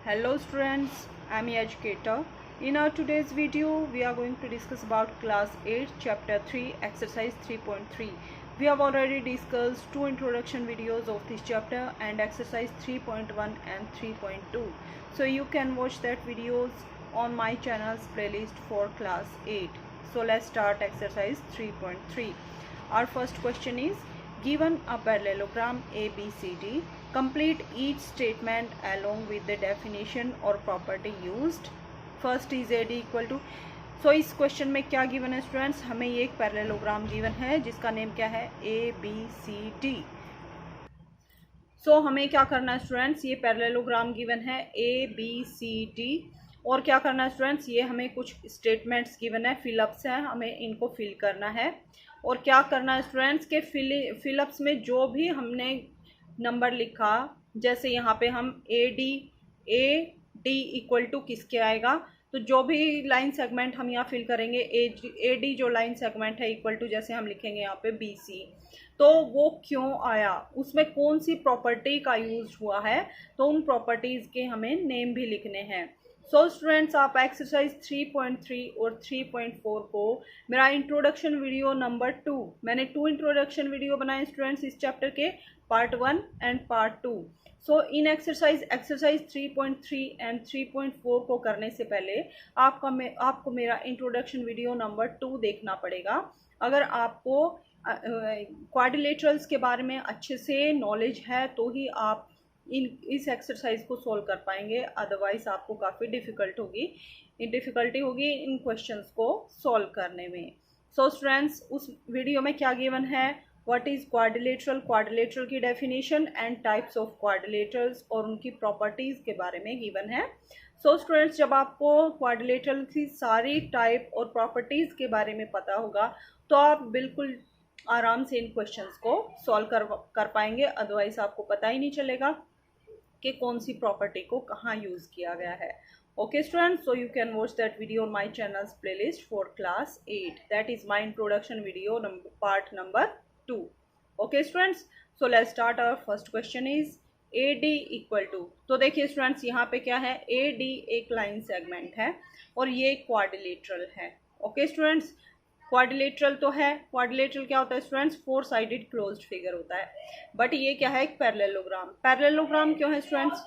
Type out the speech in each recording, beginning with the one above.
Hello students, I am your educator. In our today's video, we are going to discuss about class 8 chapter 3 exercise 3.3. We have already discussed two introduction videos of this chapter and exercise 3.1 and 3.2. So you can watch that videos on my channel's playlist for class 8. So let's start exercise 3.3. Our first question is, given a parallelogram ABCD, complete each statement along with the definition or property used. First is AD equal to, सो इस question में क्या given है students, हमें ये एक parallelogram given है जिसका name क्या है ABCD. सो हमें क्या करना है स्टूडेंट्स, ये पैरेललोग्राम गिवन है ABCD और क्या करना है स्टूडेंट्स, ये हमें कुछ स्टेटमेंट्स गिवन है, फिलअप्स हैं, हमें इनको फिल करना है. और क्या करना है स्टूडेंट्स के फिलअप्स में जो भी हमने नंबर लिखा, जैसे यहाँ पे हम ए डी इक्वल टू किसके आएगा, तो जो भी लाइन सेगमेंट हम यहाँ फिल करेंगे ए डी जो लाइन सेगमेंट है इक्वल टू, जैसे हम लिखेंगे यहाँ पे बी सी, तो वो क्यों आया, उसमें कौन सी प्रॉपर्टी का यूज हुआ है, तो उन प्रॉपर्टीज़ के हमें नेम भी लिखने हैं. सो स्टूडेंट्स, आप एक्सरसाइज 3.3 और 3.4 को मेरा इंट्रोडक्शन वीडियो नंबर 2, मैंने 2 इंट्रोडक्शन वीडियो बनाए स्टूडेंट्स इस चैप्टर के, part 1 and part 2. So in exercise 3.3 and 3.4 को करने से पहले आपको मेरा इंट्रोडक्शन वीडियो नंबर 2 देखना पड़ेगा. अगर आपको क्वाड्रिलेटरल्स के बारे में अच्छे से नॉलेज है तो ही आप इस एक्सरसाइज को सॉल्व कर पाएंगे, अदरवाइज आपको काफ़ी डिफ़िकल्टी होगी इन क्वेश्चंस को सॉल्व करने में. सो स्टूडेंट्स, उस वीडियो में क्या गिवन है, व्हाट इज़ क्वाड्रिलेटरल की definition and types of quadrilaterals और उनकी प्रॉपर्टीज़ के बारे में गिवन है. सो स्टूडेंट्स, जब आपको क्वाड्रिलेटरल की सारी टाइप और प्रॉपर्टीज़ के बारे में पता होगा तो आप बिल्कुल आराम से इन क्वेश्चंस को सॉल्व कर पाएंगे, अदरवाइज आपको पता ही नहीं चलेगा कि कौन सी प्रॉपर्टी को कहाँ यूज़ किया गया है. Okay students, so you can watch that video on my channel's playlist for class 8. That is my introduction video part number 2. Okay students, so let's start. Our first question is AD equal to, तो देखिए students यहाँ पे क्या है, AD एक line segment है और ये क्वाड्रिलेटरल है. ओके स्टूडेंट्स, क्वाड्रिलेटरल तो है, क्वाड्रिलेटरल क्या होता है स्टूडेंट्स, 4 साइडेड क्लोज्ड फिगर होता है, बट ये क्या है, एक पैरेललोग्राम क्यों है स्टूडेंट्स.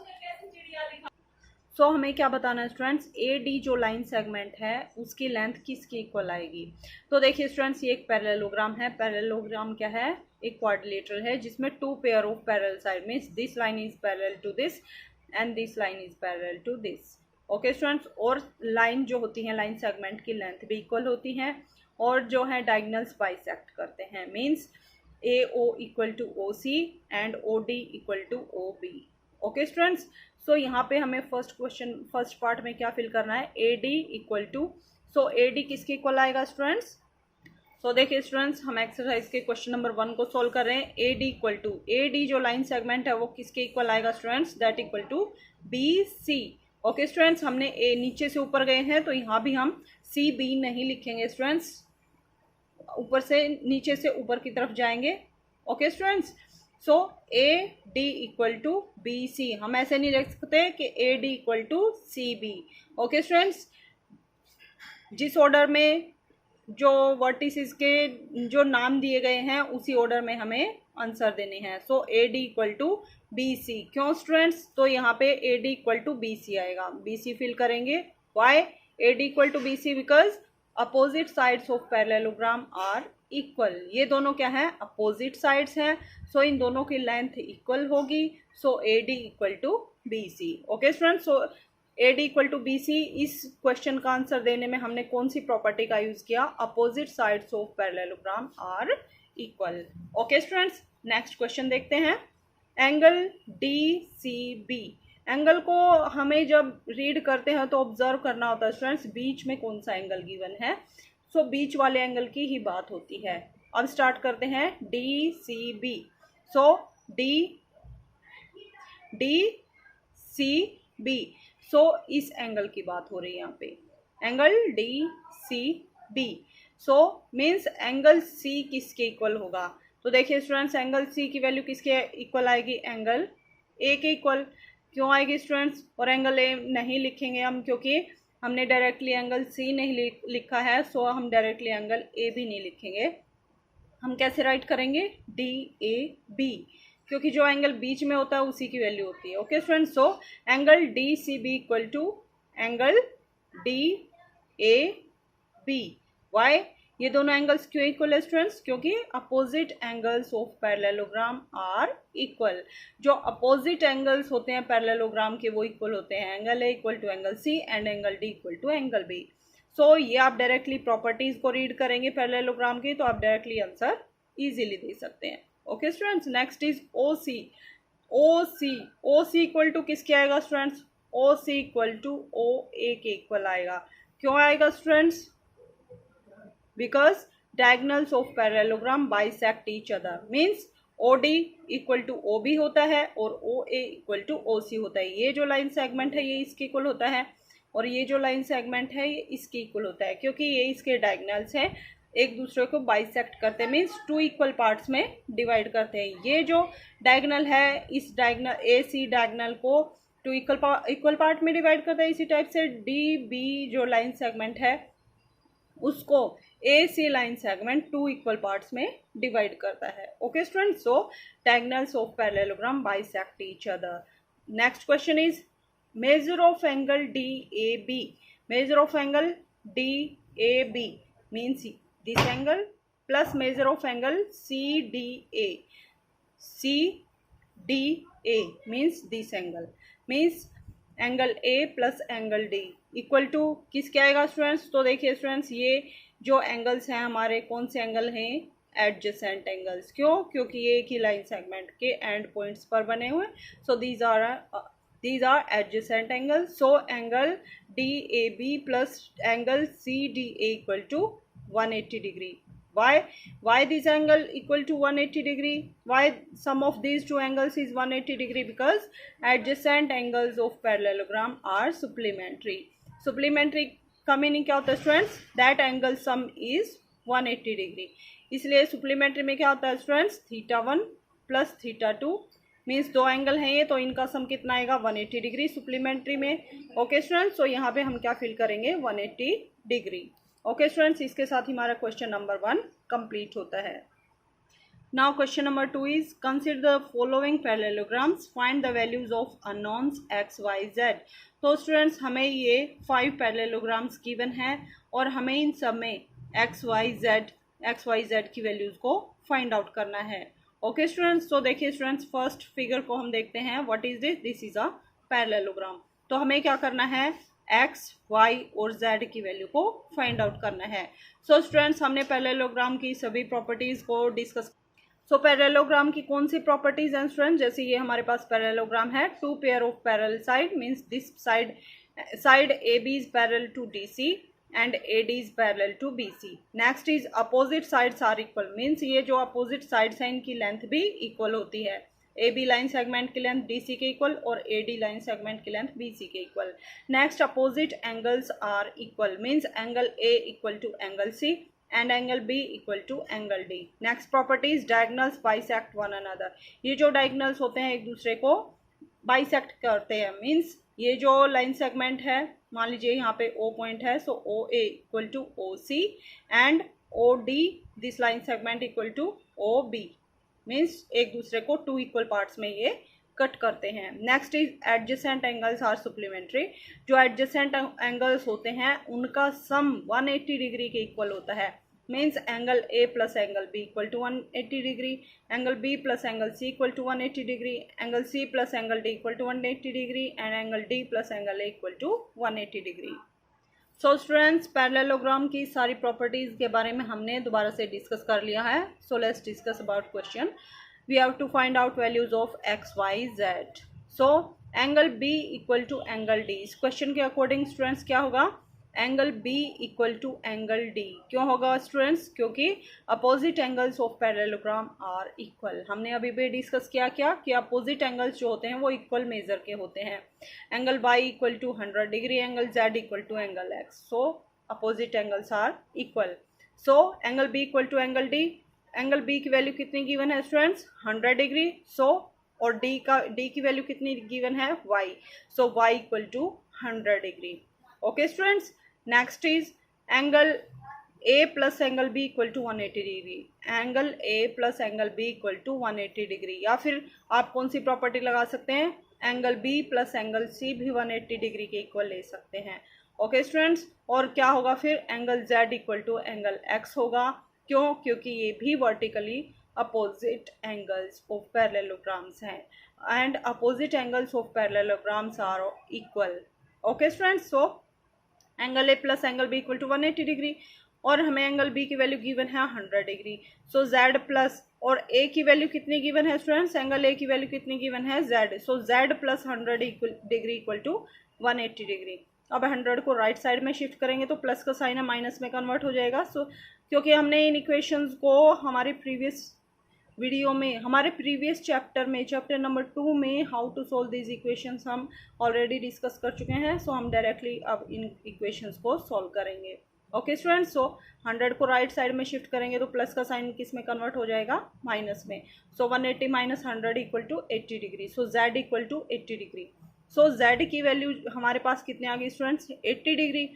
सो हमें क्या बताना है स्टूडेंट्स, ए डी जो लाइन सेगमेंट है उसकी लेंथ किसकी इक्वल आएगी. तो देखिए स्टूडेंट्स, ये एक पैरेललोग्राम है, पैरेललोग्राम क्या है, एक क्वाड्रिलेटरल है जिसमें 2 pair of parallel side, means this line is parallel to this and this line is parallel to this. Okay students, और लाइन जो होती है, लाइन सेगमेंट की लेंथ भी इक्वल होती हैं और जो है डायगोनल्स बाइसेक्ट करते हैं, means A O equal to O C and O D equal to O B. Okay students, so यहाँ पे हमें फर्स्ट पार्ट में क्या फिल करना है, A D equal to, so A D किसके इक्वल आएगा स्टूडेंट्स. सो देखिए स्टूडेंट्स, हम एक्सरसाइज के क्वेश्चन नंबर 1 को सॉल्व कर रहे हैं. A D equal to, A D जो लाइन सेगमेंट है वो किसके इक्वल आएगा students, that equal to B C. Okay students, हमने ए नीचे से ऊपर गए हैं तो यहाँ भी हम सी बी नहीं लिखेंगे स्टूडेंट्स, ऊपर से नीचे से ऊपर की तरफ जाएंगे. Okay students, so A D equal to B C, हम ऐसे नहीं लिख सकते कि A D equal to C B. Okay students, जिस ऑर्डर में जो वर्टिसेस के जो नाम दिए गए हैं उसी ऑर्डर में हमें आंसर देने हैं. So A D equal to B C, क्यों स्टूडेंट्स, तो यहाँ पे A D equal to B C आएगा, बी सी फिल करेंगे. Why A D equal to B C, because opposite sides of parallelogram are equal. ये दोनों क्या है, अपोजिट साइड्स हैं, सो इन दोनों की लेंथ इक्वल होगी. So A D equal to B C. Okay students, so A D equal to B C, इस question का आंसर देने में हमने कौन सी प्रॉपर्टी का यूज किया, opposite sides of parallelogram are equal. Okay students, next question देखते हैं. Angle D C B, angle को हमें जब रीड करते हैं तो ऑब्जर्व करना होता है स्टूडेंट्स, बीच में कौन सा एंगल गिवन है. सो बीच वाले एंगल की ही बात होती है. अब स्टार्ट करते हैं D C B. So D C B, so इस एंगल की बात हो रही है यहाँ पे, angle D C B. So means angle C किसके इक्वल होगा, तो देखिए स्टूडेंट्स, एंगल सी की वैल्यू किसके इक्वल आएगी, एंगल ए के इक्वल. क्यों आएगी स्टूडेंट्स? और एंगल ए नहीं लिखेंगे हम, क्योंकि हमने डायरेक्टली एंगल सी नहीं लिखा है, सो हम डायरेक्टली एंगल ए भी नहीं लिखेंगे। हम कैसे राइट करेंगे? डी ए बी, क्योंकि जो एंगल बीच में होता है उसी की वैल्यू होती है। Okay students, so angle D C B equal to angle D A B. Why? ये दोनों एंगल्स क्यों इक्वल है स्टूडेंट्स? क्योंकि opposite angles of parallelogram are equal. जो अपोजिट एंगल्स होते हैं पैरेललोग्राम के वो इक्वल होते हैं। Angle A equal to angle C and angle D equal to angle B. So ये आप डायरेक्टली प्रॉपर्टीज को रीड करेंगे पैरेललोग्राम की, तो आप डायरेक्टली आंसर इजीली दे सकते हैं। Okay students, next is O C. O C, O C equal to किसके आएगा students? O C equal to O A के इक्वल आएगा। क्यों आएगा students? because diagonals of parallelogram bisect each other, means OD equal to OB होता है और OA equal to OC होता है। ये जो लाइन सेगमेंट है ये इसके इक्वल होता है और ये जो लाइन सेगमेंट है ये इसके इक्वल होता है, क्योंकि ये इसके डायगोनल्स हैं, एक दूसरे को बाइसेक्ट करते हैं, मीन्स टू इक्वल पार्ट्स में डिवाइड करते हैं। ये जो डायगोनल है इस डायगोनल ए सी डायगोनल को टू इक्वल पार्ट में डिवाइड करता है। इसी टाइप से डी बी जो लाइन सेगमेंट है उसको A C line segment two equal parts में डिवाइड करता है। Okay student, so diagonals of parallelogram bisect each other. Next question is measure of angle D A B. Measure of angle D A B means this angle plus measure of angle C D A. C D A means this angle, means angle A plus angle D equal to किसके आएगा students? तो देखिए students, ये जो angles हैं हमारे कौन से एंगल हैं? Adjacent angles. क्यों? क्योंकि ये एक ही लाइन सेगमेंट के एंड पॉइंट्स पर बने हुए, so these are adjacent angles. So angle D A B plus angle C D A equal to 180 degree. Why this angle equal to 180 degree? Why sum of these two angles is 180 degree? Because adjacent angles of parallelogram are supplementary. Supplementary का meaning क्या होता है students? That angle sum is 180 degree. इसलिए supplementary में क्या होता है students? θ1 plus θ2 means दो एंगल हैं ये, तो इनका सम कितना आएगा? 180 डिग्री सुप्लीमेंट्री में। ओके स्टूडेंट्स, तो यहाँ पे हम क्या फिल करेंगे? 180 डिग्री। ओके स्टूडेंट्स, इसके साथ ही हमारा क्वेश्चन नंबर 1 कंप्लीट होता है। Now question number 2 is consider the following parallelograms, find the values of unknowns X Y Z. तो स्टूडेंट्स हमें ये 5 पैरेललोग्राम्स गिवन हैं और हमें इन सब में एक्स वाई जेड की वैल्यूज को फाइंड आउट करना है। ओके स्टूडेंट्स, तो देखिए स्टूडेंट्स, फर्स्ट फिगर को हम देखते हैं। What is this? This is a parallelogram. तो हमें क्या करना है? एक्स वाई और जेड की वैल्यू को फाइंड आउट करना है। सो स्टूडेंट्स, हमने पैरेललोग्राम की सभी प्रॉपर्टीज को डिस्कस। सो पैरेललोग्राम की कौन सी प्रॉपर्टीज हैं स्टूडेंट? जैसे ये हमारे पास पैरेललोग्राम है, two pair of parallel side means this side A B is parallel to D C and A D is parallel to B C. Next is opposite sides are equal, means ये जो opposite sides हैं इनकी length भी equal होती है। A B line segment की length D C के equal और ए डी लाइन सेगमेंट की लेंथ बी सी के equal. Next opposite angles are equal, means angle A equal to angle C and angle B equal to angle D. Next properties, diagonals bisect one another. ये जो diagonals होते हैं एक दूसरे को bisect करते हैं, मीन्स ये जो लाइन सेगमेंट है, मान लीजिए यहाँ पे ओ पॉइंट है, so O A equal to O C and O D this line segment equal to O B, means एक दूसरे को टू इक्वल पार्ट्स में ये कट करते हैं। Next is adjacent angles are supplementary. जो एडजेसेंट एंगल्स होते हैं उनका सम 180 डिग्री के इक्वल होता है, means angle A plus angle B equal to 180 degree, angle B plus angle C equal to 180 degree, angle C plus angle D equal to 180 degree and angle D plus angle A equal to 180 degree. So students, parallelogram की सारी properties के बारे में हमने दोबारा से discuss कर लिया है। So let's discuss about question. We have to find out values of X Y Z. So angle B equal to angle D, इस क्वेश्चन के अकॉर्डिंग स्टूडेंट्स क्या होगा? Angle B equal to angle D. क्यों होगा students? क्योंकि opposite angles of parallelogram are equal. हमने अभी भी डिस्कस किया क्या कि अपोजिट एंगल्स जो होते हैं वो इक्वल मेजर के होते हैं। Angle Y equal to 100 degree, angle Z equal to angle X, so opposite angles are equal. So angle B equal to angle D. Angle B की वैल्यू कितनी गिवन है स्टूडेंट्स? 100 डिग्री। सो और D की value कितनी given है, y, so y equal to 100 degree. Okay students, next is angle A plus angle B equal to 180 degree. Angle A plus angle B equal to 180 degree, या फिर आप कौन सी property लगा सकते हैं, angle B plus angle C भी 180 degree के इक्वल ले सकते हैं। ओके स्टूडेंट्स, और क्या होगा फिर, angle Z equal to angle X होगा। क्यों, क्योंकि ये भी vertically opposite angles of parallelograms हैं and opposite angles of parallelograms are equal. Okay students, so angle A plus angle B equal to 180 degree और हमें एंगल बी की value given है 100 डिग्री। सो जेड प्लस, और ए की value कितनी given है students, angle A की value कितनी गिवन है, Z. So Z plus 100 degree equal to 180 degree. अब 100 को राइट साइड में शिफ्ट करेंगे तो प्लस का साइन है माइनस में कन्वर्ट हो जाएगा। सो क्योंकि हमने इन इक्वेशंस को हमारे प्रीवियस वीडियो में, हमारे प्रीवियस चैप्टर में, चैप्टर नंबर 2 में how to solve these equations हम ऑलरेडी डिस्कस कर चुके हैं। सो हम डायरेक्टली अब इन इक्वेशंस को सॉल्व करेंगे। ओके स्टूडेंट्स, सो 100 को राइट साइड में शिफ्ट करेंगे तो प्लस का साइन किस में कन्वर्ट हो जाएगा, माइनस में। So 180 minus 100 equal to 80 degree. So Z equal to 80 degree. So Z की वैल्यू हमारे पास कितने आ गई students, 80 degree.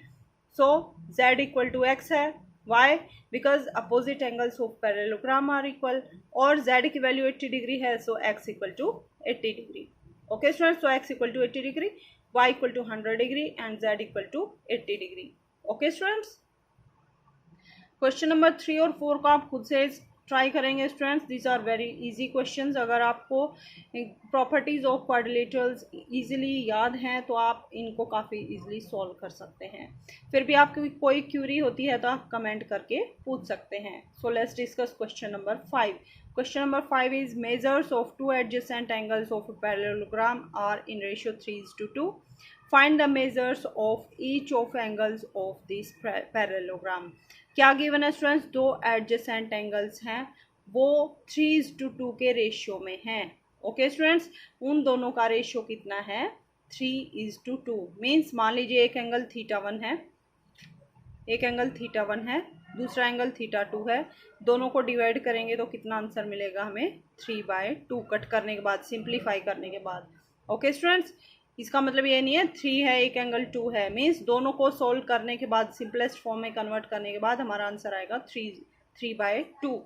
So Z equal to X है। Why, because opposite angles of parallelogram are equal, और जेड की वैल्यू 80 डिग्री है। So X equal to 80 degree. Okay students, so X equal to 80 degree, Y equal to 100 degree and Z equal to 80 degree. Okay students, question number 3 और 4 को आप खुद से try करेंगे students. These are very easy questions. अगर आपको properties of quadrilaterals easily याद हैं तो आप इनको काफ़ी इजीली सॉल्व कर सकते हैं। फिर भी आपकी कोई क्यूरी होती है तो आप कमेंट करके पूछ सकते हैं। So let's discuss question number 5। Question number 5 is measures of two adjacent angles of parallelogram are in ratio 3:2। Find the measures of each of angles of this parallelogram. क्या गिवन है स्टूडेंट्स, दो adjacent angles हैं, वो 3:2 के ratio में हैं। Okay students, उन दोनों का रेशियो कितना है, 3:2। मीन्स मान लीजिए एक एंगल θ1 है, एक एंगल θ1 है, दूसरा एंगल θ2 है। दोनों को डिवाइड करेंगे तो कितना आंसर मिलेगा हमें, 3/2 कट करने के बाद, सिंप्लीफाई करने के बाद। ओके स्टूडेंट्स, इसका मतलब ये नहीं है 3 है एक एंगल 2 है। मीन्स दोनों को सोल्व करने के बाद, सिंपलेस्ट फॉर्म में कन्वर्ट करने के बाद हमारा आंसर आएगा 3/2।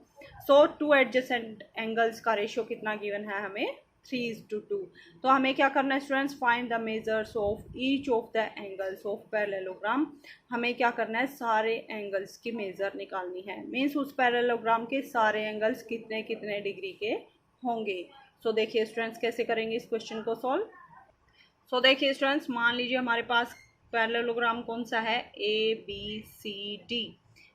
सो टू एडजेसेंट एंगल्स का रेशियो कितना गिवन है हमें, 3:2। तो हमें क्या करना है students, find the measures of each of the angles of parallelogram. हमें क्या करना है, सारे एंगल्स की मेजर निकालनी है। मीन्स उस पैरेललोग्राम के सारे एंगल्स कितने कितने डिग्री के होंगे। सो देखिए स्टूडेंट्स कैसे करेंगे इस क्वेश्चन को सॉल्व। सो देखिए स्टूडेंट्स, मान लीजिए हमारे पास पैरेललोग्राम कौन सा है, ABCD।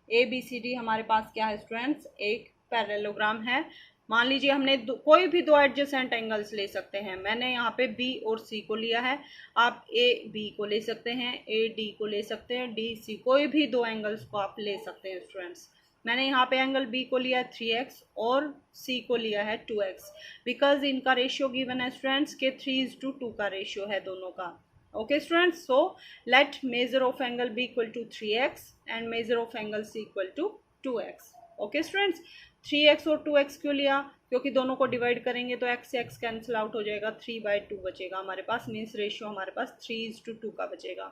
ABCD हमारे पास क्या है स्टूडेंट्स, एक पैरेललोग्राम है। मान लीजिए हमने कोई भी दो एडजेसेंट एंगल्स ले सकते हैं। मैंने यहाँ पे B और C को लिया है, आप AB को ले सकते हैं, AD को ले सकते हैं, DC, कोई भी दो एंगल्स को आप ले सकते हैं स्टूडेंट्स। मैंने यहाँ पे एंगल B को लिया है 3x और C को लिया है 2x, बिकॉज इनका रेशियो गिवन है स्टूडेंट्स के 3:2 का रेशियो है दोनों का। Okay students, so let measure of angle B equal to 3x and measure of angle C equal to 2x। Okay students, 3x और 2x क्यों लिया, क्योंकि दोनों को डिवाइड करेंगे तो x से x कैंसिल आउट हो जाएगा, 3/2 बचेगा हमारे पास। मीन्स रेशियो हमारे पास 3:2 का बचेगा।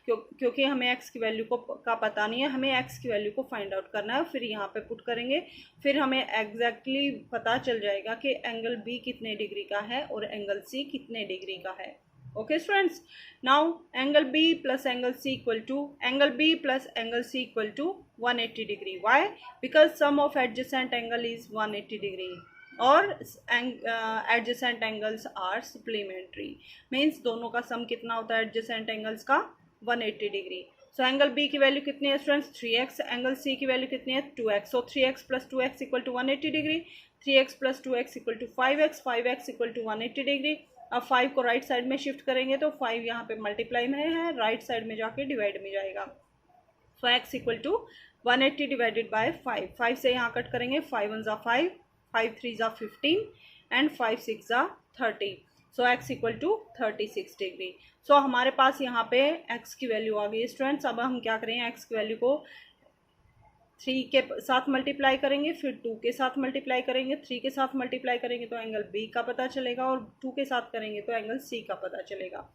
क्योंकि हमें x की वैल्यू का पता नहीं है, हमें x की वैल्यू को फाइंड आउट करना है। फिर यहाँ पे पुट करेंगे, फिर हमें एग्जैक्टली पता चल जाएगा कि एंगल B कितने डिग्री का है और एंगल C कितने डिग्री का है। Okay students, now angle B plus angle C equal to 180 degree. Why? Because sum of adjacent angle is 180 degree और adjacent angles are supplementary. Means दोनों का sum कितना होता है adjacent angles का, 180 degree. So angle B की value कितनी है स्टूडेंट्स, 3x। angle C की वैल्यू कितनी है, 2x. So 3x plus 2x equal to 180 degree. 3x plus 2x equal to 5x. 5x equal to 180 degree. अब 5 को राइट साइड में शिफ्ट करेंगे तो 5 यहाँ पे मल्टीप्लाई में है, राइट साइड में जाके डिवाइड में जाएगा। So x equal to 180 divided by 5। 5 से यहाँ कट करेंगे, 5 1 = 5, 5 3 = 15 and 5 6 = 30। So x equal to 36 degree. So हमारे पास यहाँ पे x की वैल्यू आ गई स्टूडेंट्स। अब हम क्या करें, x की वैल्यू को 3 के साथ मल्टीप्लाई करेंगे, फिर 2 के साथ मल्टीप्लाई करेंगे, 3 के साथ मल्टीप्लाई करेंगे तो एंगल बी का पता चलेगा, और 2 के साथ करेंगे तो एंगल सी का पता चलेगा।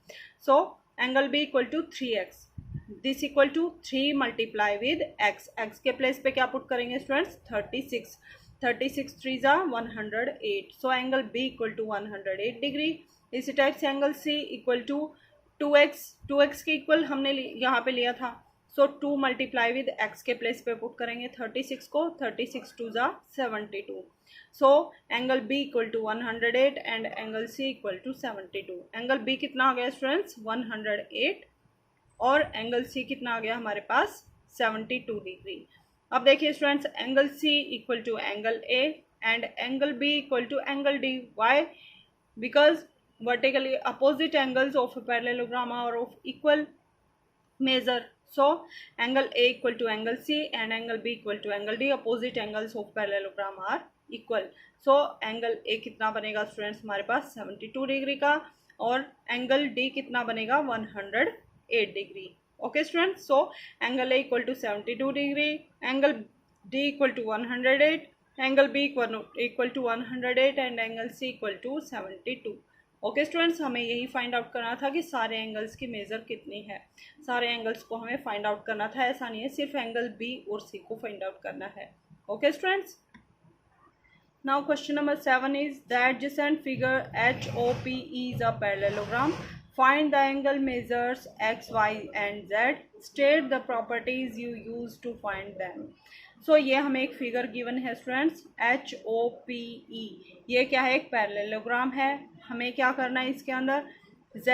So angle B equal to 3x, this equal to 3 multiply with x, x के प्लेस पे क्या पुट करेंगे स्टूडेंट्स 36, 36 3 जा 108, so angle B equal to 108 degree. इसी टाइप से angle C equal to 2x, 2x के इक्वल हमने यहाँ पे लिया था, सो 2 मल्टीप्लाई विद x के प्लेस पे पुट करेंगे 36 को, 36 2 जा 72, so angle b equal to 108 and angle c equal to 72। Angle b कितना आ गया स्टूडेंट्स 108 और एंगल c कितना आ गया हमारे पास 72 डिग्री। अब देखिए students angle c equal to angle a and angle b equal to angle d, why because vertically opposite angles of a parallelogram are of equal measure, so angle a equal to angle c and angle b equal to angle d, opposite angles of parallelogram are equal, so angle a कितना बनेगा students हमारे पास 72 degree का, और angle d कितना बनेगा 108 degree. Okay students, so angle a equal to 72 डिग्री, angle d equal to 108, angle b equal to 108 and angle c equal to 72। Okay students, हमें यही फाइंड आउट करना था कि सारे एंगल्स की मेजर कितनी है, सारे एंगल्स को हमें फाइंड आउट करना था, ऐसा नहीं है सिर्फ एंगल बी और सी को फाइंड आउट करना है। Okay students, now question number 7 is the adjacent figure HOP is a parallelogram, find the angle measures x, y and z, state the properties you use to find them. So ये हमें एक figure given है students HOPE, ये क्या है एक parallelogram है, हमें क्या करना है इसके अंदर z,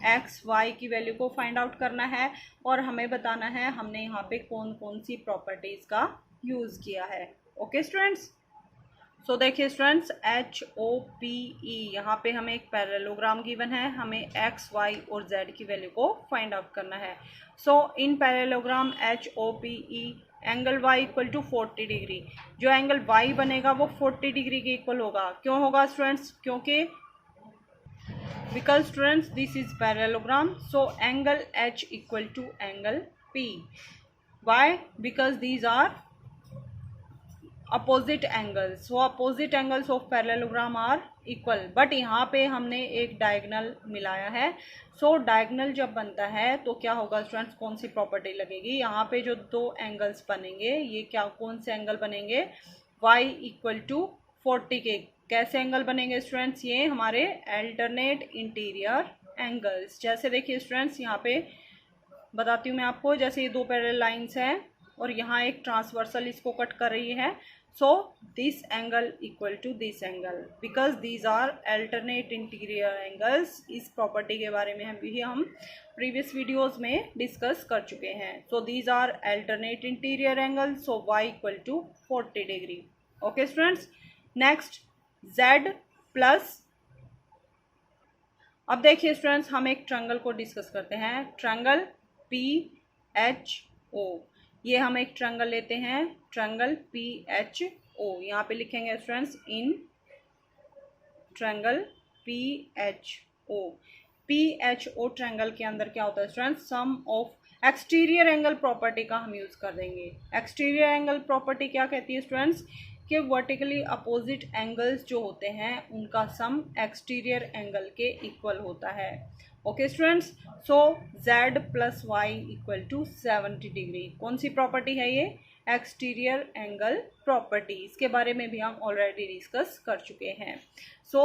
x, y की वैल्यू को फाइंड आउट करना है, और हमें बताना है हमने यहाँ पे कौन कौन सी प्रॉपर्टीज का यूज़ किया है। ओके स्टूडेंट्स, सो देखिए स्टूडेंट्स HOPE यहाँ पे हमें एक पैरेललोग्राम गिवन है, हमें x, y और z की वैल्यू को फाइंड आउट करना है। So in parallelogram HOPE angle y equal to 40 degree, जो एंगल y बनेगा वो 40 डिग्री के इक्वल होगा। क्यों होगा स्टूडेंट्स, क्योंकि because students this is parallelogram, so angle h equal to angle p, why because these are opposite angles, so opposite angles of parallelogram are equal, but यहाँ पे हमने एक डायगोनल मिलाया है, सो डायगोनल जब बनता है तो क्या होगा स्टूडेंट्स, कौन सी प्रॉपर्टी लगेगी, यहाँ पे जो दो एंगल्स बनेंगे ये क्या कौन से एंगल बनेंगे y इक्वल टू 40 के, कैसे एंगल बनेंगे स्टूडेंट्स, ये हमारे अल्टरनेट इंटीरियर एंगल्स। जैसे देखिए स्टूडेंट्स यहाँ पे बताती हूँ मैं आपको, जैसे ये दो पैरेलल लाइंस हैं और यहाँ एक ट्रांसवर्सल इसको कट कर रही है, so this angle equal to this angle because these are alternate interior angles. इस प्रॉपर्टी के बारे में हम प्रीवियस वीडियोस में डिस्कस कर चुके हैं। So these are alternate interior angles, so y equal to 40 degree. Okay students, next z plus, अब देखिए स्टूडेंट्स हम एक ट्रायंगल को डिस्कस करते हैं, ट्रायंगल PHO, ये हम एक ट्रायंगल लेते हैं, ट्रायंगल PHO, यहाँ पे लिखेंगे students in triangle PHO triangle के अंदर क्या होता है students, sum of exterior angle property का हम यूज़ कर देंगे। एक्सटीरियर एंगल प्रॉपर्टी क्या कहती है स्टूडेंट्स, कि वर्टिकली अपोजिट एंगल्स जो होते हैं उनका सम एक्सटीरियर एंगल के इक्वल होता है। Okay students, so z plus y equal to 70 degree, कौन सी प्रॉपर्टी है ये, एक्सटीरियर एंगल प्रॉपर्टी, इसके बारे में भी हम ऑलरेडी डिस्कस कर चुके हैं। So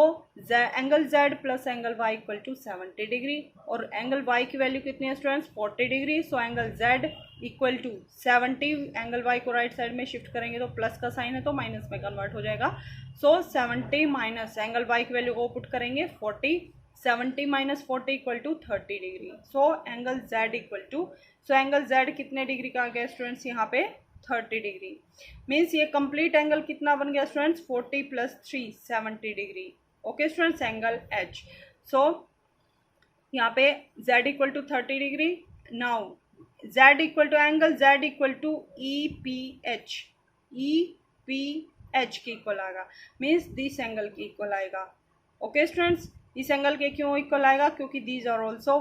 angle z plus angle y equal to 70 degree, और एंगल y की वैल्यू कितनी है students 40 degree, so angle z equal to 70, angle y को राइट साइड में शिफ्ट करेंगे तो प्लस का साइन है तो माइनस में कन्वर्ट हो जाएगा, सो 70 माइनस एंगल y की वैल्यू को पुट करेंगे 40, 70 minus 40 equal to 30 degree, so angle z equal to, so angle z कितने डिग्री का आ गया स्टूडेंट्स यहाँ पे 30 डिग्री, मीन्स ये कंप्लीट एंगल कितना बन गया students 40 plus 3 70 degree. Okay students, angle h, so यहाँ पे z equal to 30 degree, now z equal to angle z equal to EPH के इक्वल आएगा, मीन्स दिस एंगल के इक्वल आएगा। ओके स्टूडेंट्स, इस एंगल के क्यों इक्वल आएगा, क्योंकि these are also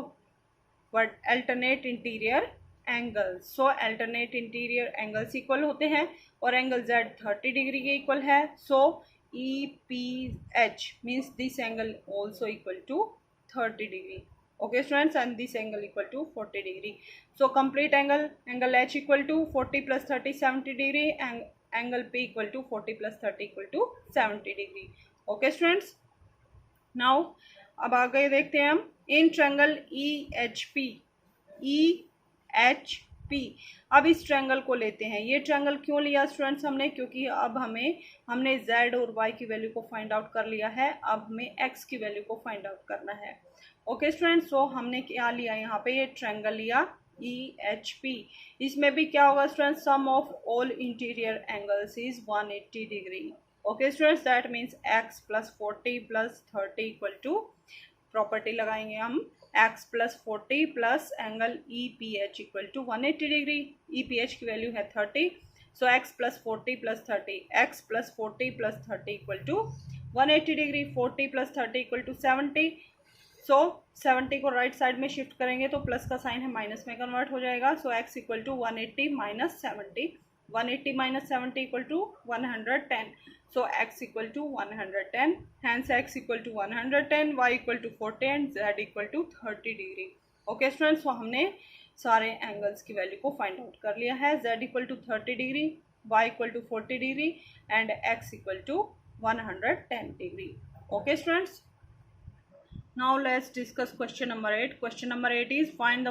alternate interior angles, so alternate interior angles equal होते हैं और एंगल Z 30 डिग्री के इक्वल है. So EPH means this angle also equal to 30 degree. Okay students, and this angle equal to 40 degree. So complete angle H equal to 40 plus 30 70 degree, and angle P equal to 40 plus 30 equal to 70 degree. Okay students, now अब आगे देखते हैं हम in triangle EHP. अब इस triangle को लेते हैं. ये ट्रायंगल क्यों लिया स्टूडेंट्स हमने, क्योंकि अब हमने Z और Y की वैल्यू को फाइंड आउट कर लिया है. अब हमें X की वैल्यू को फाइंड आउट करना है. ओके स्टूडेंट्स, सो हमने क्या लिया यहाँ पे, ये ट्रायंगल लिया EHP. इसमें भी क्या होगा students, sum of all interior angles is 180 degree. Okay students, that means x plus 40 plus 30 equal to, property लगाएंगे हम, x plus 40 plus angle EPH equal to 180 degree. EPH की वैल्यू है 30, so x plus 40 plus 30, x plus 40 plus 30 equal to 180 degree. 40 plus 30 equal to 70. So 70 को right side में shift करेंगे तो plus का sign है माइनस में कन्वर्ट हो जाएगा. So x equal to 180 minus 70, 180 minus 70 equal to 110. So x equal to 110, hence x equal to 110, y equal to 40 and z equal to 30 degree. Okay students, so हमने सारे angles की value को find out कर लिया है. z equal to 30 degree, y equal to 40 degree and x equal to 110 degree. Okay students, now let's discuss question number 8. Question number 8 is find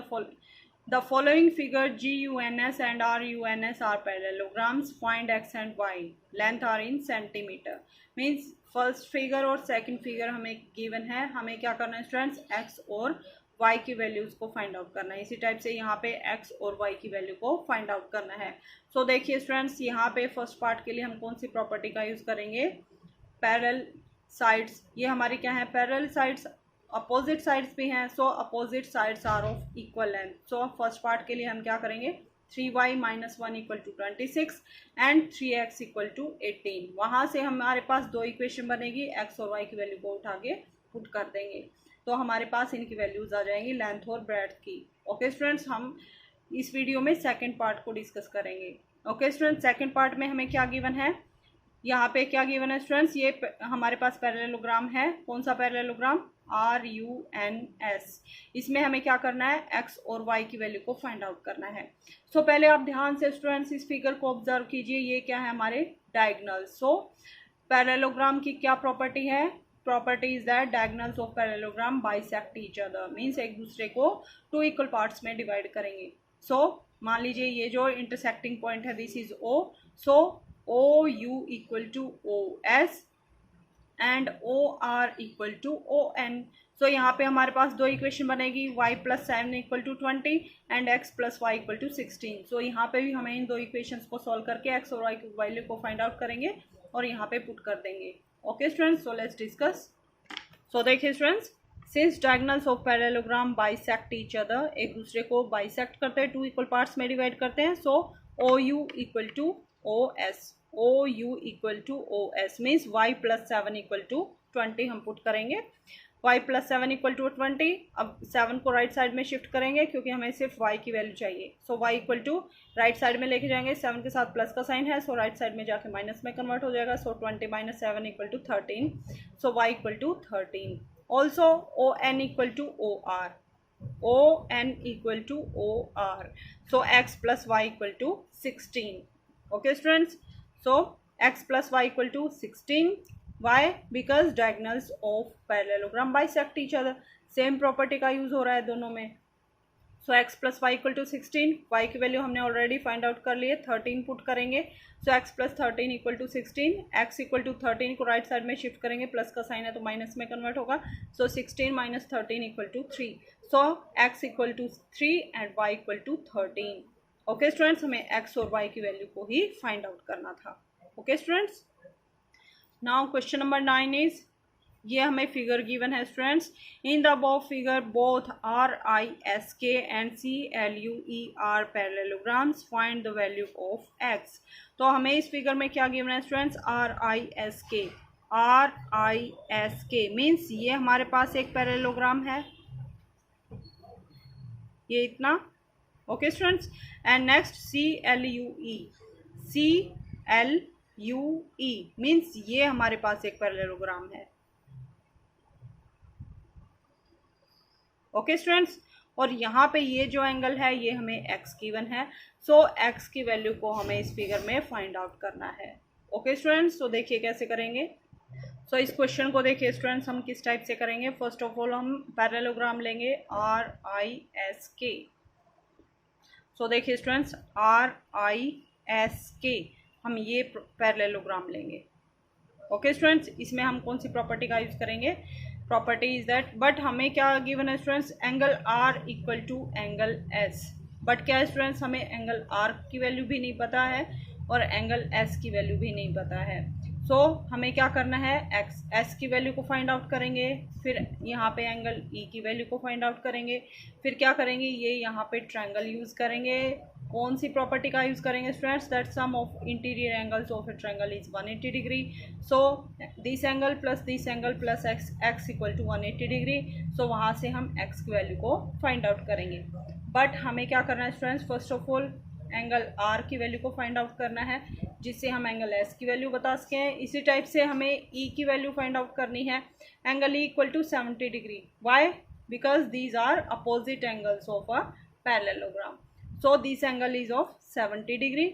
the following figure GUNS and RUNS are parallelograms. Find x and y, length are in centimeter. Means first figure और second figure हमें given है. हमें क्या करना है students, x और y की values को फाइंड आउट करना है. इसी टाइप से यहाँ पे x और y की वैल्यू को फाइंड आउट करना है. सो देखिए स्टूडेंट्स, यहाँ पे फर्स्ट पार्ट के लिए हम कौन सी प्रॉपर्टी का यूज करेंगे, पैरेलल साइड्स. ये हमारी क्या है, पैरेलल साइड्स. अपोजिट साइड्स भी हैं, so opposite sides are of equal length. So first part के लिए हम क्या करेंगे, 3y minus 1 equal to 26 and 3x equal to 18. वहाँ से हमारे पास दो इक्वेशन बनेगी, x और y की वैल्यू को उठा के पुट कर देंगे तो हमारे पास इनकी वैल्यूज आ जाएंगी लेंथ और ब्रेड्थ की. ओके स्टूडेंट्स, हम इस वीडियो में सेकेंड पार्ट को डिस्कस करेंगे. ओके स्टूडेंट्स, सेकेंड पार्ट में हमें क्या गिवन है, यहाँ पे क्या गिवन है स्टूडेंट्स, ये हमारे पास पैरेललोग्राम है. कौन सा पैरेललोग्राम, RUNS. इसमें हमें क्या करना है, x और y की वैल्यू को फाइंड आउट करना है. सो पहले आप ध्यान से स्टूडेंट्स इस फिगर को ऑब्जर्व कीजिए. ये क्या है, हमारे डायगोनल. सो पैरेललोग्राम की क्या प्रॉपर्टी है, property is that diagonals of parallelogram bisect each other. Means एक दूसरे को टू इक्वल पार्ट्स में डिवाइड करेंगे. सो मान लीजिए ये जो इंटरसेक्टिंग पॉइंट है, this is O. So OU equal to OS and OR equal to ON. So यहाँ पे हमारे पास दो इक्वेशन बनेगी, y plus 7 equal to 20 and x plus y equal to 16. So यहाँ पे भी हमें इन दो इक्वेशंस को सॉल्व करके x और y की वैल्यू को फाइंड आउट करेंगे और यहाँ पे पुट कर देंगे. Okay students, so let's discuss. So देखिए students, since diagonals of parallelogram bisect each other, एक दूसरे को बाइसेक्ट करते हैं, टू इक्वल पार्ट्स में डिवाइड करते हैं. So OU equal to OS, OU equal to OS means y plus 7 equal to 20 हम पुट करेंगे. y plus 7 equal to 20. अब 7 को राइट साइड में शिफ्ट करेंगे क्योंकि हमें सिर्फ y की वैल्यू चाहिए. So y equal to right side में लेके जाएंगे, 7 के साथ प्लस का साइन है, सो राइट साइड में जाके माइनस में कन्वर्ट हो जाएगा. So 20 minus 7 equal to 13. So y equal to 13. Also ON equal to OR, ON equal to OR. So x plus y equal to 16. Okay students, so x plus y equal to 16. Why? Because diagonals of parallelogram bisect each other. Same property का use हो रहा है दोनों में. So x plus y equal to 16, y की value हमने already find out कर ली है, 13 पुट करेंगे. So x plus 13 equal to 16, x equal to 13 को राइट साइड में शिफ्ट करेंगे, प्लस का साइन है तो माइनस में कन्वर्ट होगा. So 16 minus 13 equal to 3. So x equal to 3 and y equal to 13. Okay students, हमें x और y की वैल्यू को ही फाइंड आउट करना था. Okay students, now question number 9 is, ये हमें फिगर गिवन है students. In the above figure both RISK and CLUE are parallelograms, find the value of x. तो हमें इस फिगर में क्या गिवन है स्टूडेंट्स, RISK मीन्स ये हमारे पास एक पैरेललोग्राम है, ये इतना. Okay students, and next CLUE means ये हमारे पास एक पैरेललोग्राम है। ओके स्टूडेंट्स, और यहाँ पे ये जो एंगल है ये हमें x गिवन है, सो x की वैल्यू को हमें इस फिगर में फाइंड आउट करना है। ओके स्टूडेंट्स, तो देखिए कैसे करेंगे। सो इस क्वेश्चन को देखिए स्टूडेंट्स, हम किस टाइप से करेंगे। फर्स्ट ऑफ ऑल हम पैरेललोग्राम लेंगे RISK। सो देखिए स्टूडेंट्स, RISK हम ये पैरेललोग्राम लेंगे। ओके स्टूडेंट्स, इसमें हम कौन सी प्रॉपर्टी का यूज़ करेंगे। प्रॉपर्टी इज दैट, बट हमें क्या गिवन है students, angle R equal to angle S। But क्या है स्टूडेंट्स, हमें एंगल R की वैल्यू भी नहीं पता है और एंगल S की वैल्यू भी नहीं पता है। सो हमें क्या करना है, S की वैल्यू को फाइंड आउट करेंगे, फिर यहाँ पे एंगल E की वैल्यू को फाइंड आउट करेंगे, फिर क्या करेंगे, ये यहाँ पे ट्रायंगल यूज़ करेंगे। कौन सी प्रॉपर्टी का यूज़ करेंगे students, that sum of interior angles of a triangle is 180 degree. So this angle plus x equal to 180 degree. So वहाँ से हम x की वैल्यू को फाइंड आउट करेंगे। बट हमें क्या करना है students, first of all angle R की वैल्यू को फाइंड आउट करना है, जिससे हम एंगल S की वैल्यू बता सकें। इसी टाइप से हमें E की वैल्यू फाइंड आउट करनी है, angle E equal to 70 degree. Why, because these are opposite angles of a parallelogram. So this angle is of 70 degree.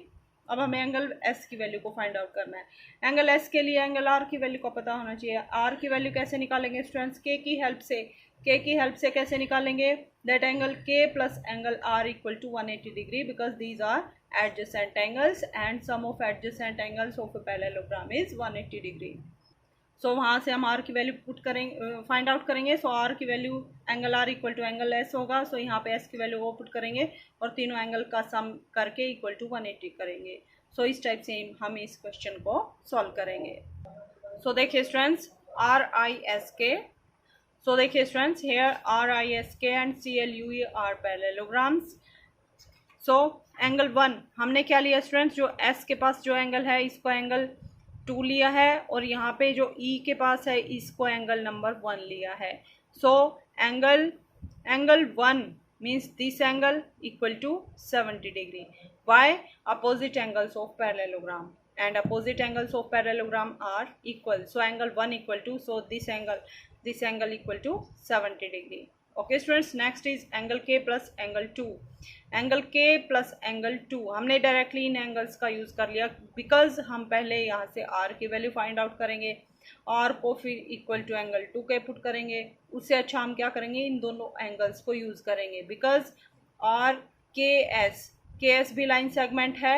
अब हमें एंगल S की वैल्यू को फाइंड आउट करना है। एंगल S के लिए एंगल R की वैल्यू को पता होना चाहिए। R की वैल्यू कैसे निकालेंगे स्टूडेंट्स, K की हेल्प से। K की हेल्प से कैसे निकालेंगे, that angle K plus angle R equal to 180 degree, because these are adjacent angles and sum of adjacent angles of a parallelogram is 180 degree. So वहाँ से हम R की वैल्यू पुट करेंगे, फाइंड आउट करेंगे। So R की value angle R equal to angle S होगा। सो यहाँ पे S की वैल्यू को पुट करेंगे और तीनों एंगल का सम करके इक्वल टू 180 करेंगे। सो इस टाइप से हम इस क्वेश्चन को सॉल्व करेंगे। सो देखिए स्टूडेंट्स, RISK। सो देखिए students, here RISK and CLUE are parallelograms. So angle 1 हमने क्या लिया स्टूडेंट्स, जो S के पास जो एंगल है इसको एंगल 2 लिया है, और यहाँ पे जो E के पास है इसको एंगल नंबर 1 लिया है। So angle 1 means this angle equal to 70 degree. Why, opposite angles of parallelogram and opposite angles of parallelogram are equal. So angle 1 equal to, so this angle equal to 70 degree. Okay students, next is angle K plus angle 2. Angle K plus angle 2 हमने directly in angles का use कर लिया, because हम पहले यहाँ से R की value find out करेंगे, R को फिर इक्वल टू एंगल 2 के पुट करेंगे। उससे अच्छा हम क्या करेंगे, इन दोनों एंगल्स को यूज़ करेंगे, बिकॉज KS भी लाइन सेगमेंट है,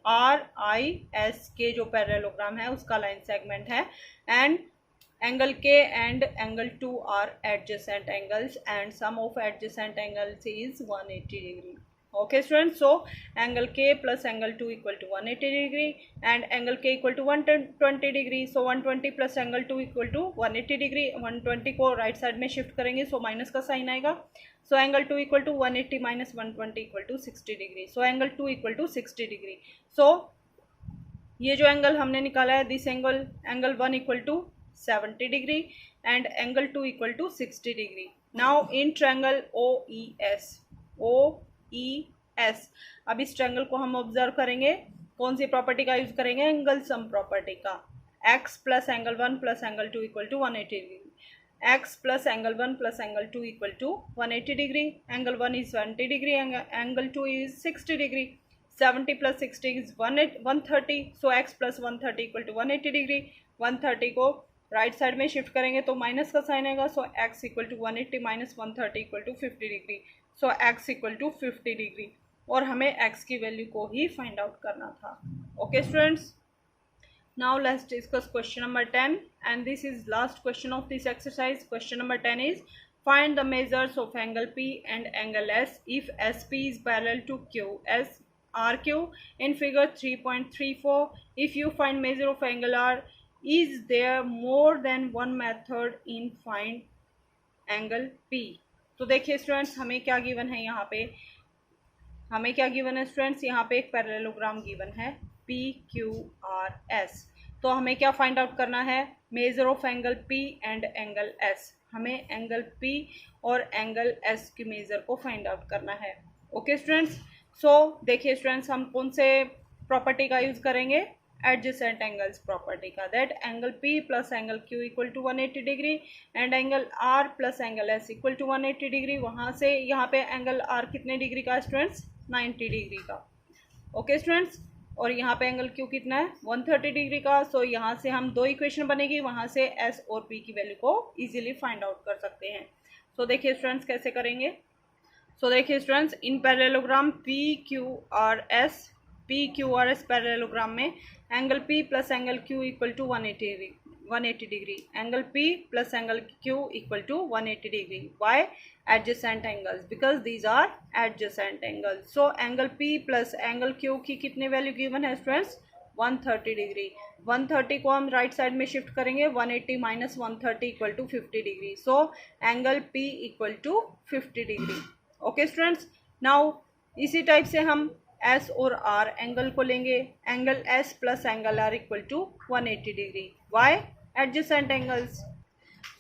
RISK जो पैरेललोग्राम है उसका लाइन सेगमेंट है, and angle K and angle 2 are adjacent angles and sum of adjacent angles is 180 degree. Okay students, so angle K plus angle 2 equal to 180 degree and angle K equal to 120 degree. So 120 plus angle 2 equal to 180 degree. 120 को right side में shift करेंगे, so minus का sign आएगा। So angle 2 equal to 180 minus 120 equal to 60 degree. So angle 2 equal to 60 degree. So ये जो angle हमने निकाला है, this angle 1 equal to 70 degree and angle 2 equal to 60 degree. Now in triangle OES, अब इस triangle को हम ऑब्जर्व करेंगे, कौन सी प्रॉपर्टी का यूज करेंगे, एंगल सम प्रॉपर्टी का। x plus angle 1 plus angle 2 equal to 180 degree, x plus angle 1 plus angle 2 equal to 180 degree. Angle 1 is 70 degree, angle 2 is 60 degree. 70 plus 60 is 130, so x plus 130 equal to 180 degree. 130 को right side में shift करेंगे तो minus का sign आएगा, so x equal to 180 minus 130 equal to 50 degree. So x equal to 50 degree, और हमें x की value को ही फाइंड आउट करना था। Okay students, now let's discuss question number 10, and this is last question of this exercise. Question number 10 is find the measures of angle P and angle S if SP is parallel to RQ in figure 3.34. If you find measure of angle R, is there more than one method in find angle P? तो देखिए students, हमें क्या given है, यहाँ पे हमें क्या given है स्टूडेंट्स, यहाँ पे एक पैरेललोग्राम गिवन है PQRS। तो हमें क्या फाइंड आउट करना है, major of angle P and angle S। हमें एंगल P और एंगल S की मेजर को फाइंड आउट करना है। ओके स्टूडेंट्स, सो देखिए स्टूडेंट्स, हम कौन से प्रॉपर्टी का यूज़ करेंगे, एडजेसेंट एंगल्स प्रॉपर्टी का, that angle P plus angle Q equal to 180 degree and angle R plus angle S equal to 180 degree. वहाँ से यहाँ पे एंगल R कितने डिग्री का स्टूडेंट्स, 90 डिग्री का। ओके स्टूडेंट्स, और यहाँ पे एंगल Q कितना है, 130 डिग्री का। सो यहाँ से हम दो इक्वेशन बनेगी, वहाँ से S और P की वैल्यू को इजीली फाइंड आउट कर सकते हैं। सो देखिए स्टूडेंट्स कैसे करेंगे। सो देखिए students, in parallelogram PQRS parallelogram में angle P plus angle Q equal to 180 degree, angle P plus angle Q equal to 180 degree. Why adjacent angles, because these are adjacent angles. So angle P plus angle Q की कितने value given है students, 130 degree. 130 को हम right side में shift करेंगे, 180 minus 130 equal to 50 degree. So angle P equal to 50 degree. Okay students, now इसी type से हम S और R एंगल को लेंगे, angle S plus angle R equal to 180 degree. Why adjacent angles,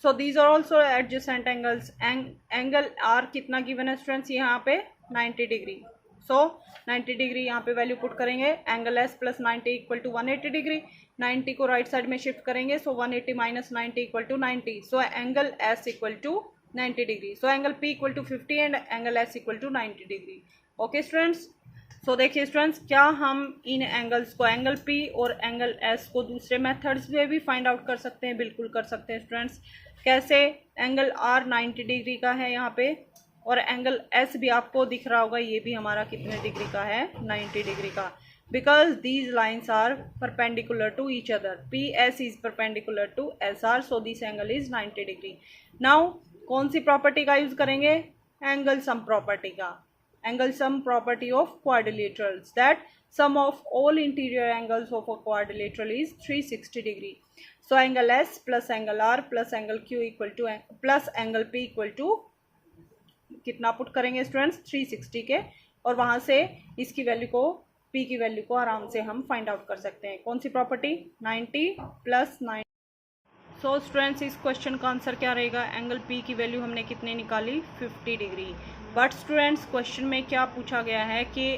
so these are also adjacent angles. Angle R कितना given है students, यहाँ पे 90 डिग्री। सो 90 डिग्री यहाँ पे वैल्यू पुट करेंगे, angle S plus 90 equal to 180 degree. 90 को right side में shift करेंगे, so 180 minus 90 equal to 90। So angle S equal to 90 degree. So angle P equal to 50 and angle S equal to 90 degree. Okay students, so देखिए students, क्या हम इन angles को, angle P और angle S को दूसरे methods में भी फाइंड आउट कर सकते हैं? बिल्कुल कर सकते हैं स्टूडेंट्स। कैसे, एंगल R 90 डिग्री का है यहाँ पे, और एंगल S भी आपको दिख रहा होगा, ये भी हमारा कितने डिग्री का है, 90 डिग्री का। Because these lines are perpendicular to each other, PS is perpendicular to SR, so this angle is 90 degree. Now कौन सी प्रॉपर्टी का यूज करेंगे, एंगल सम प्रॉपर्टी का, angle sum property of quadrilaterals, that sum of all interior angles of a quadrilateral is 360 degree. So angle S plus angle R plus angle Q equal to plus angle P equal to कितना put करेंगे students, 360 के, और वहाँ से इसकी value को, P की value को आराम से हम फाइंड आउट कर सकते हैं। कौन सी प्रॉपर्टी, 90 प्लस 9। सो स्टूडेंट्स, इस क्वेश्चन का आंसर क्या रहेगा, एंगल P की वैल्यू हमने कितने निकाली, 50 डिग्री। बट स्टूडेंट्स, क्वेश्चन में क्या पूछा गया है कि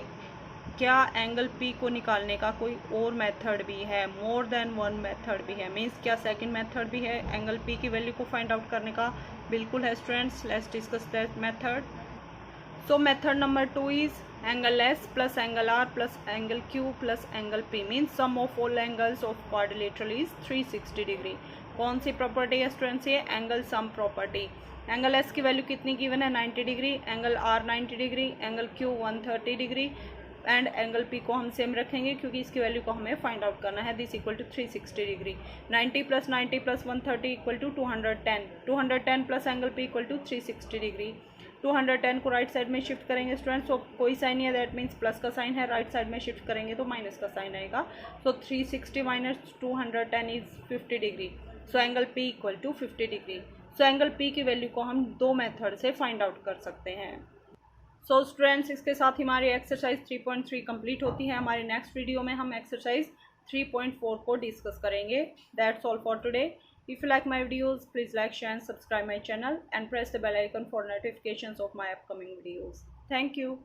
क्या एंगल P को निकालने का कोई और मेथड भी है, मोर देन वन मेथड भी है, मीन्स क्या सेकंड मेथड भी है एंगल P की वैल्यू को फाइंड आउट करने का? बिल्कुल है students, let's discuss that method. So method number 2 is angle S plus angle R plus angle Q plus angle P, means sum of all angles of quadrilateral is 360 degree. कौन सी property है students, ये angle sum property. Angle S की value कितनी given है, 90 degree, angle R 90 degree, angle Q 130 degree, and angle P को हम same रखेंगे क्योंकि इसकी वैल्यू को हमें फाइंड आउट करना है। This equal to 360 degree. 90 plus 130 equal to 210, 210 plus angle P equal to 360 degree. 210 को राइट साइड में शिफ्ट करेंगे स्टूडेंट्स, सो कोई साइन नहीं है, दैट मीन्स प्लस का साइन है, राइट साइड में शिफ्ट करेंगे तो माइनस का साइन आएगा। So 360 minus 210 is 50 degree. So angle P equal to 50 degree. So angle P की वैल्यू को हम दो मेथड से फाइंड आउट कर सकते हैं। सो स्टूडेंट्स, इसके साथ ही हमारी एक्सरसाइज 3.3 कंप्लीट होती है। हमारे नेक्स्ट वीडियो में हम एक्सरसाइज 3.4 को डिस्कस करेंगे। That's all for today. If you like my videos, please like, share and subscribe my channel and press the bell icon for notifications of my upcoming videos. Thank you.